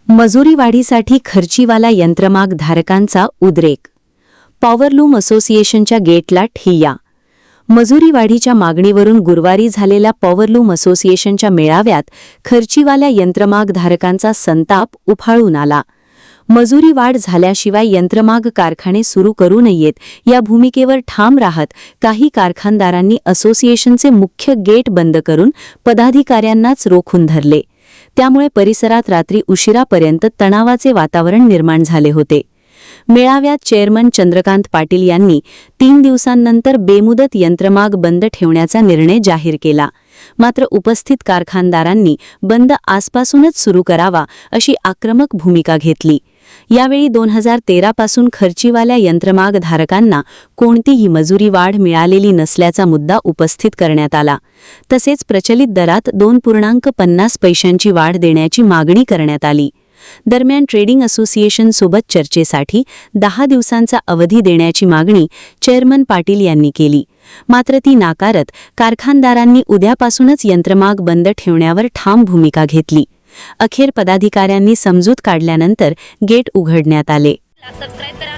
मजुरी वाढीसाठी खर्चीवाला यंत्रमाग धारकांचा उद्रेक. पॉवरलूम असोसिएशनच्या गेटला ठिय्या. मजुरी वाढीच्या मागणीवरून गुरुवारी झालेल्या पॉवरलूम असोसिएशनच्या मेळाव्यात खर्चीवाल्या यंत्रमाग धारकांचा संताप उफाळून आला. मजुरी वाढ झाल्याशिवाय यंत्रमाग कारखाने सुरू करू नयेत या भूमिकेवर ठाम राहत काही कारखानदारांनी असोसिएशनचे मुख्य गेट बंद करून पदाधिकाऱ्यांनाच रोखून धरले. त्यामुळे परिसरात रात्री उशिरापर्यंत तणावाचे वातावरण निर्माण झाले होते. मेळाव्यात चेअरमन चंद्रकांत पाटील यांनी 3 दिवसांनंतर बेमुदत यंत्रमाग बंद ठेवण्याचा निर्णय जाहीर केला. मात्र उपस्थित कारखानदारांनी बंद आजपासूनच सुरू करावा अशी आक्रमक भूमिका घेतली. यावेळी 2013 पासून खर्चीवाल्या यंत्रमाग धारकांना कोणतीही मजुरी वाढ मिळालेली नसल्याचा मुद्दा उपस्थित करण्यात आला. तसेच प्रचलित दरात 2.50 पैशांची वाढ देण्याची मागणी करण्यात आली. दरम्यान ट्रेडिंग असोसिएशनसोबत चर्चेसाठी 10 दिवसांचा अवधी देण्याची मागणी चेअरमन पाटील यांनी केली. मात्र ती नाकारत कारखानदारांनी उद्यापासूनच यंत्रमाग बंद ठेवण्यावर ठाम भूमिका घेतली. अखेर पदाधिकाऱ्यांनी समजूत काढल्यानंतर गेट उघडण्यात आले. सबस्क्राइब करा.